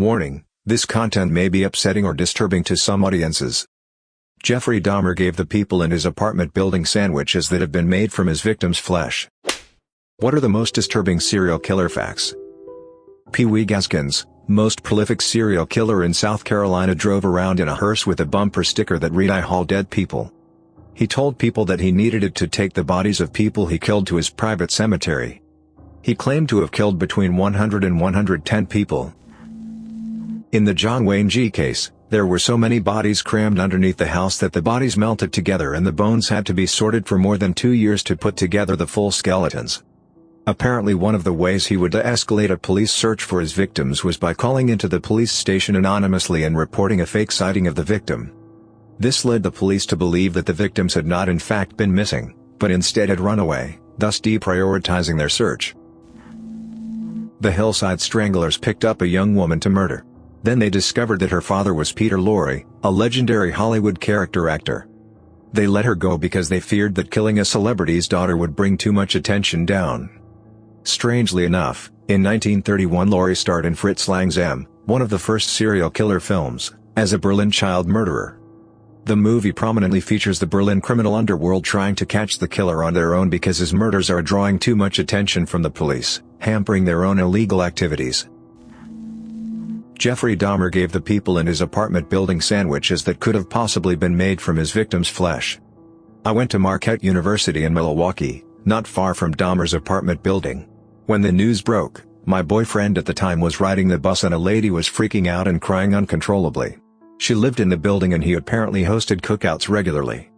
Warning: this content may be upsetting or disturbing to some audiences. Jeffrey Dahmer gave the people in his apartment building sandwiches that have been made from his victims' flesh. What are the most disturbing serial killer facts? Pee Wee Gaskins, most prolific serial killer in South Carolina, drove around in a hearse with a bumper sticker that read "I haul dead people." He told people that he needed it to take the bodies of people he killed to his private cemetery. He claimed to have killed between 100 and 110 people. In the John Wayne G. case, there were so many bodies crammed underneath the house that the bodies melted together and the bones had to be sorted for more than 2 years to put together the full skeletons. Apparently, one of the ways he would de-escalate a police search for his victims was by calling into the police station anonymously and reporting a fake sighting of the victim. This led the police to believe that the victims had not in fact been missing, but instead had run away, thus deprioritizing their search. The Hillside Stranglers picked up a young woman to murder. Then they discovered that her father was Peter Lorre, a legendary Hollywood character actor. They let her go because they feared that killing a celebrity's daughter would bring too much attention down. Strangely enough, in 1931 Lorre starred in Fritz Lang's M, one of the first serial killer films, as a Berlin child murderer. The movie prominently features the Berlin criminal underworld trying to catch the killer on their own because his murders are drawing too much attention from the police, hampering their own illegal activities. Jeffrey Dahmer gave the people in his apartment building sandwiches that could have possibly been made from his victims' flesh. I went to Marquette University in Milwaukee, not far from Dahmer's apartment building. When the news broke, my boyfriend at the time was riding the bus and a lady was freaking out and crying uncontrollably. She lived in the building and he apparently hosted cookouts regularly.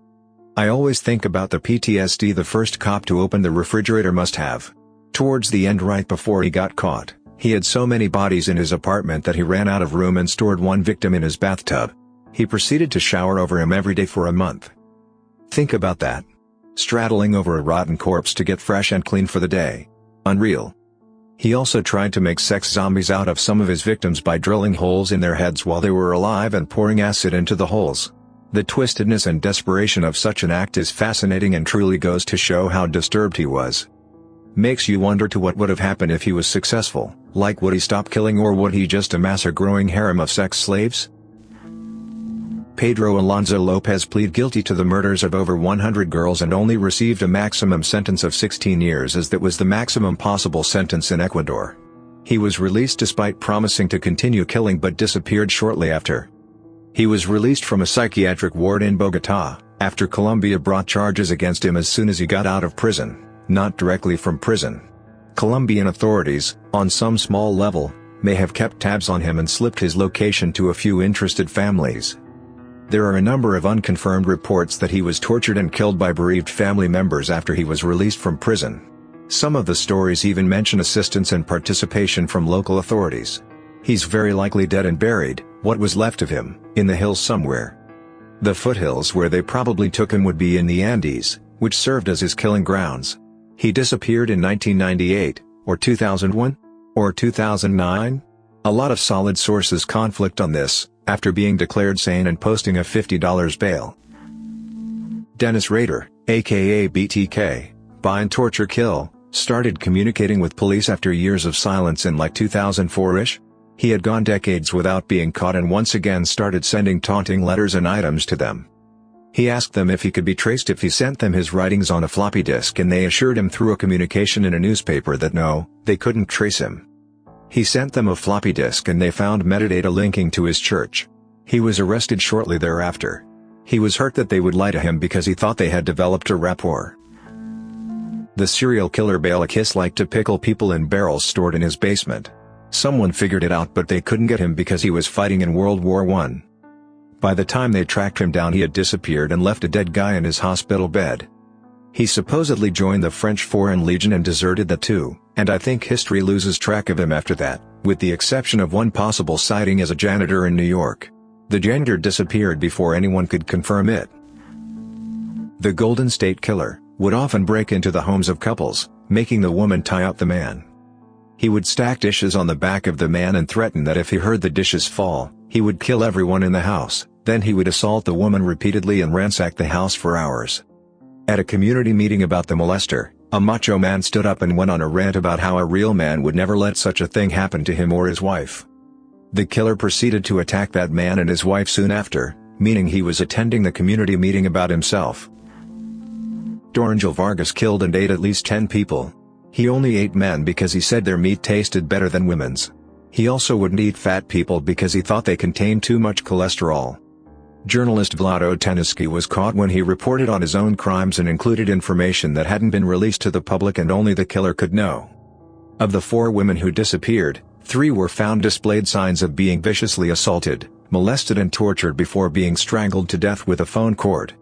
I always think about the PTSD the first cop to open the refrigerator must have. Towards the end, right before he got caught, he had so many bodies in his apartment that he ran out of room and stored one victim in his bathtub. He proceeded to shower over him every day for a month. Think about that. Straddling over a rotten corpse to get fresh and clean for the day. Unreal. He also tried to make sex zombies out of some of his victims by drilling holes in their heads while they were alive and pouring acid into the holes. The twistedness and desperation of such an act is fascinating and truly goes to show how disturbed he was. Makes you wonder to what would have happened if he was successful, like would he stop killing or would he just amass a growing harem of sex slaves? Pedro Alonso Lopez pleaded guilty to the murders of over 100 girls and only received a maximum sentence of 16 years, as that was the maximum possible sentence in Ecuador. He was released despite promising to continue killing but disappeared shortly after. He was released from a psychiatric ward in Bogotá, after Colombia brought charges against him as soon as he got out of prison. Not directly from prison. Colombian authorities, on some small level, may have kept tabs on him and slipped his location to a few interested families. There are a number of unconfirmed reports that he was tortured and killed by bereaved family members after he was released from prison. Some of the stories even mention assistance and participation from local authorities. He's very likely dead and buried, what was left of him, in the hills somewhere. The foothills where they probably took him would be in the Andes, which served as his killing grounds. He disappeared in 1998, or 2001? Or 2009? A lot of solid sources conflict on this, after being declared sane and posting a $50 bail. Dennis Rader, aka BTK, Bind Torture Kill, started communicating with police after years of silence in like 2004-ish? He had gone decades without being caught and once again started sending taunting letters and items to them. He asked them if he could be traced if he sent them his writings on a floppy disk, and they assured him through a communication in a newspaper that no, they couldn't trace him. He sent them a floppy disk and they found metadata linking to his church. He was arrested shortly thereafter. He was hurt that they would lie to him because he thought they had developed a rapport. The serial killer Balakis liked to pickle people in barrels stored in his basement. Someone figured it out but they couldn't get him because he was fighting in World War I. By the time they tracked him down he had disappeared and left a dead guy in his hospital bed. He supposedly joined the French Foreign Legion and deserted that too, and I think history loses track of him after that, with the exception of one possible sighting as a janitor in New York. The janitor disappeared before anyone could confirm it. The Golden State Killer would often break into the homes of couples, making the woman tie up the man. He would stack dishes on the back of the man and threaten that if he heard the dishes fall, he would kill everyone in the house. Then he would assault the woman repeatedly and ransack the house for hours. At a community meeting about the molester, a macho man stood up and went on a rant about how a real man would never let such a thing happen to him or his wife. The killer proceeded to attack that man and his wife soon after, meaning he was attending the community meeting about himself. Dorangel Vargas killed and ate at least 10 people. He only ate men because he said their meat tasted better than women's. He also wouldn't eat fat people because he thought they contained too much cholesterol. Journalist Vlado Teniski was caught when he reported on his own crimes and included information that hadn't been released to the public and only the killer could know. Of the 4 women who disappeared, 3 were found displayed signs of being viciously assaulted, molested and tortured before being strangled to death with a phone cord.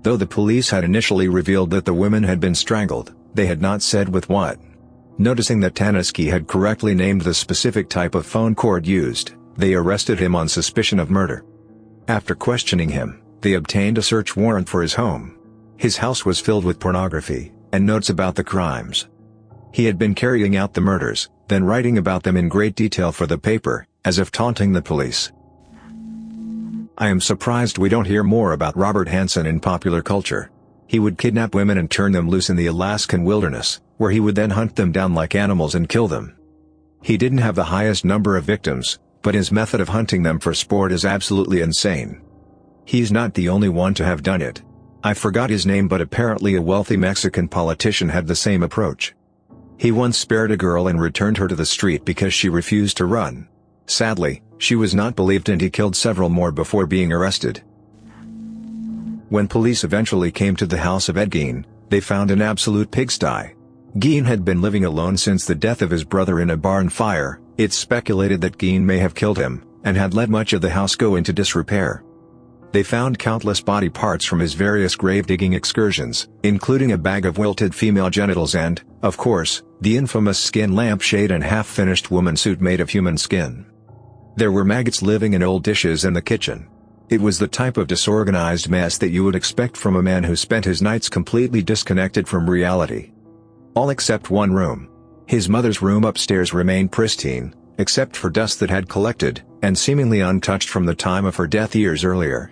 Though the police had initially revealed that the women had been strangled, they had not said with what. Noticing that Teniski had correctly named the specific type of phone cord used, they arrested him on suspicion of murder. After questioning him, they obtained a search warrant for his home. His house was filled with pornography, and notes about the crimes. He had been carrying out the murders, then writing about them in great detail for the paper, as if taunting the police. I am surprised we don't hear more about Robert Hansen in popular culture. He would kidnap women and turn them loose in the Alaskan wilderness, where he would then hunt them down like animals and kill them. He didn't have the highest number of victims, but his method of hunting them for sport is absolutely insane. He's not the only one to have done it. I forgot his name, but apparently a wealthy Mexican politician had the same approach. He once spared a girl and returned her to the street because she refused to run. Sadly, she was not believed and he killed several more before being arrested. When police eventually came to the house of Ed Gein, they found an absolute pigsty. Gein had been living alone since the death of his brother in a barn fire. It's speculated that Gein may have killed him, and had let much of the house go into disrepair. They found countless body parts from his various grave-digging excursions, including a bag of wilted female genitals and, of course, the infamous skin lampshade and half-finished woman's suit made of human skin. There were maggots living in old dishes in the kitchen. It was the type of disorganized mess that you would expect from a man who spent his nights completely disconnected from reality. All except one room. His mother's room upstairs remained pristine, except for dust that had collected, and seemingly untouched from the time of her death years earlier.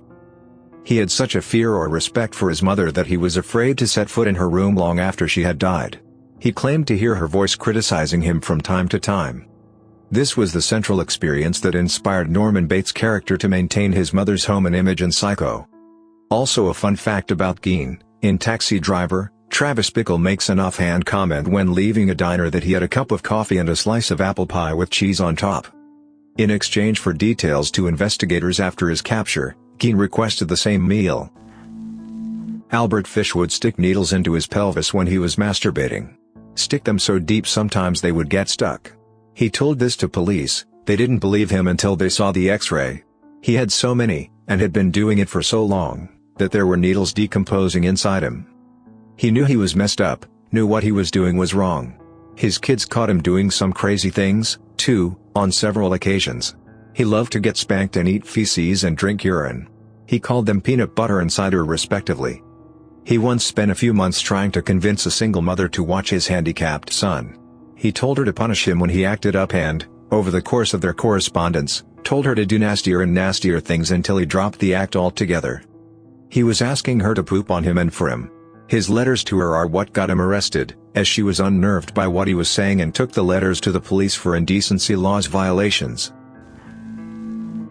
He had such a fear or respect for his mother that he was afraid to set foot in her room long after she had died. He claimed to hear her voice criticizing him from time to time. This was the central experience that inspired Norman Bates' character to maintain his mother's home and image in Psycho. Also a fun fact about Gein, in Taxi Driver, Travis Bickle makes an offhand comment when leaving a diner that he had a cup of coffee and a slice of apple pie with cheese on top. In exchange for details to investigators after his capture, Gein requested the same meal. Albert Fish would stick needles into his pelvis when he was masturbating. Stick them so deep sometimes they would get stuck. He told this to police. They didn't believe him until they saw the X-ray. He had so many, and had been doing it for so long, that there were needles decomposing inside him. He knew he was messed up, knew what he was doing was wrong. His kids caught him doing some crazy things, too, on several occasions. He loved to get spanked and eat feces and drink urine. He called them peanut butter and cider respectively. He once spent a few months trying to convince a single mother to watch his handicapped son. He told her to punish him when he acted up and, over the course of their correspondence, told her to do nastier and nastier things until he dropped the act altogether. He was asking her to poop on him and for him. His letters to her are what got him arrested, as she was unnerved by what he was saying and took the letters to the police for indecency laws violations.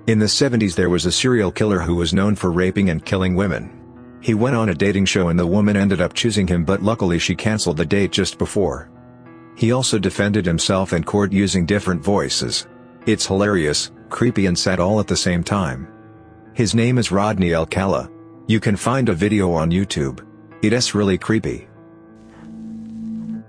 In the 70s there was a serial killer who was known for raping and killing women. He went on a dating show and the woman ended up choosing him, but luckily she canceled the date just before. He also defended himself in court using different voices. It's hilarious, creepy and sad all at the same time. His name is Rodney Alcala. You can find a video on YouTube. It's really creepy.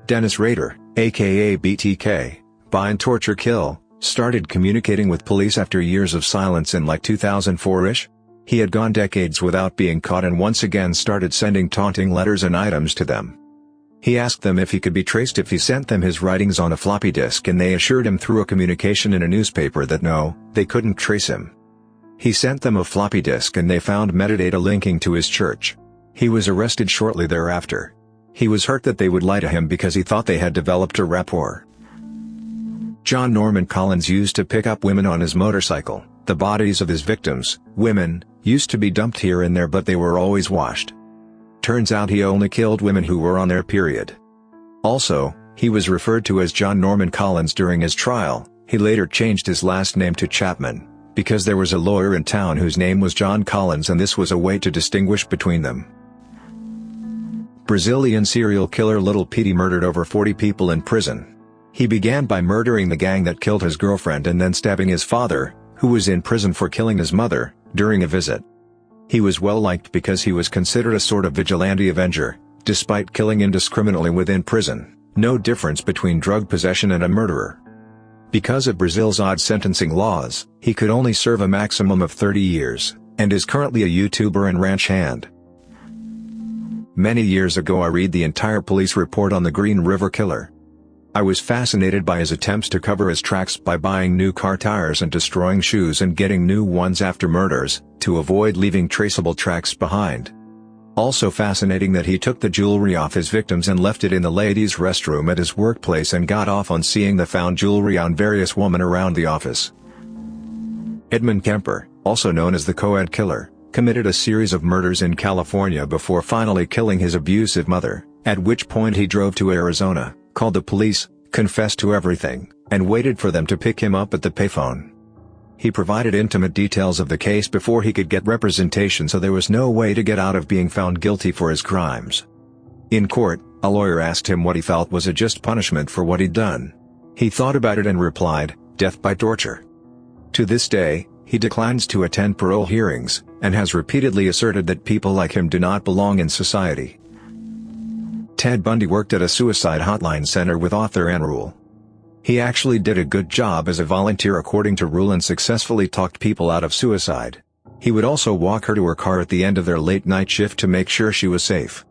Dennis Rader, aka BTK, Bind Torture Kill, started communicating with police after years of silence in like 2004-ish. He had gone decades without being caught and once again started sending taunting letters and items to them. He asked them if he could be traced if he sent them his writings on a floppy disk, and they assured him through a communication in a newspaper that no, they couldn't trace him. He sent them a floppy disk and they found metadata linking to his church. He was arrested shortly thereafter. He was hurt that they would lie to him because he thought they had developed a rapport. John Norman Collins used to pick up women on his motorcycle. The bodies of his victims, women, used to be dumped here and there, but they were always washed. Turns out he only killed women who were on their period. Also, he was referred to as John Norman Collins during his trial, He later changed his last name to Chapman, because there was a lawyer in town whose name was John Collins, and this was a way to distinguish between them. Brazilian serial killer Little Petey murdered over 40 people in prison. He began by murdering the gang that killed his girlfriend and then stabbing his father, who was in prison for killing his mother, during a visit. He was well liked because he was considered a sort of vigilante avenger, despite killing indiscriminately within prison, no difference between drug possession and a murderer. Because of Brazil's odd sentencing laws, he could only serve a maximum of 30 years, and is currently a YouTuber and ranch hand. Many years ago I read the entire police report on the Green River Killer. I was fascinated by his attempts to cover his tracks by buying new car tires and destroying shoes and getting new ones after murders, to avoid leaving traceable tracks behind. Also fascinating that he took the jewelry off his victims and left it in the ladies' restroom at his workplace and got off on seeing the found jewelry on various women around the office. Edmund Kemper, also known as the Co-Ed Killer, committed a series of murders in California before finally killing his abusive mother, at which point he drove to Arizona, called the police, confessed to everything, and waited for them to pick him up at the payphone. He provided intimate details of the case before he could get representation, so there was no way to get out of being found guilty for his crimes. In court, a lawyer asked him what he felt was a just punishment for what he'd done. He thought about it and replied, "Death by torture." To this day, he declines to attend parole hearings, and has repeatedly asserted that people like him do not belong in society. Ted Bundy worked at a suicide hotline center with author Ann Rule. He actually did a good job as a volunteer according to Rule and successfully talked people out of suicide. He would also walk her to her car at the end of their late-night shift to make sure she was safe.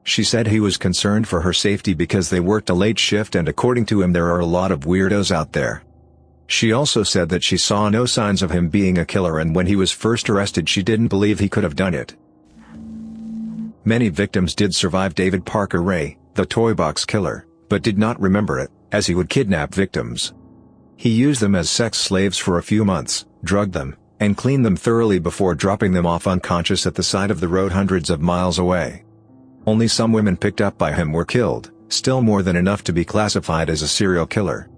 She said he was concerned for her safety because they worked a late shift, and according to him there are a lot of weirdos out there. She also said that she saw no signs of him being a killer, and when he was first arrested she didn't believe he could have done it. Many victims did survive David Parker Ray, the toy box killer, but did not remember it, as he would kidnap victims. He used them as sex slaves for a few months, drugged them, and cleaned them thoroughly before dropping them off unconscious at the side of the road hundreds of miles away. Only some women picked up by him were killed, still more than enough to be classified as a serial killer.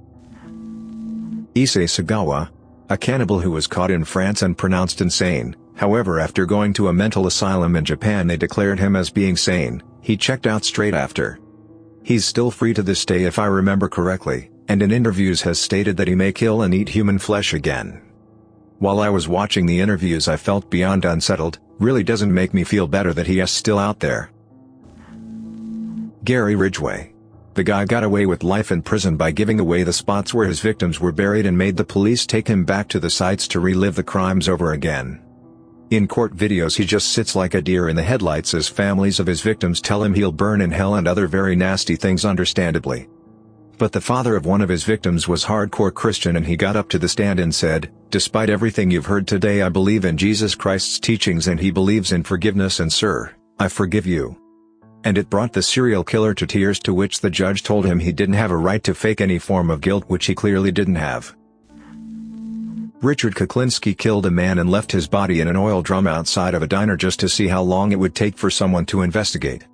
Issei Sagawa, a cannibal who was caught in France and pronounced insane. However, after going to a mental asylum in Japan they declared him as being sane. He checked out straight after. He's still free to this day if I remember correctly, and in interviews has stated that he may kill and eat human flesh again. While I was watching the interviews I felt beyond unsettled. Really doesn't make me feel better that he is still out there. Gary Ridgway. The guy got away with life in prison by giving away the spots where his victims were buried and made the police take him back to the sites to relive the crimes over again. In court videos he just sits like a deer in the headlights as families of his victims tell him he'll burn in hell and other very nasty things, understandably. But the father of one of his victims was hardcore Christian, and he got up to the stand and said, "Despite everything you've heard today, I believe in Jesus Christ's teachings and he believes in forgiveness, and sir, I forgive you." And it brought the serial killer to tears, to which the judge told him he didn't have a right to fake any form of guilt, which he clearly didn't have. Richard Kuklinski killed a man and left his body in an oil drum outside of a diner just to see how long it would take for someone to investigate.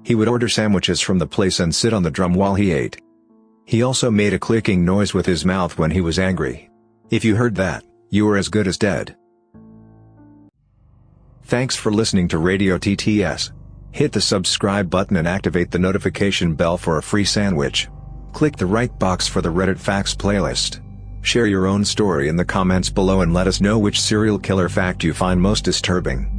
He would order sandwiches from the place and sit on the drum while he ate. He also made a clicking noise with his mouth when he was angry. If you heard that, you were as good as dead. Thanks for listening to Radio TTS. Hit the subscribe button and activate the notification bell for a free sandwich. Click the right box for the Reddit Facts playlist. Share your own story in the comments below and let us know which serial killer fact you find most disturbing.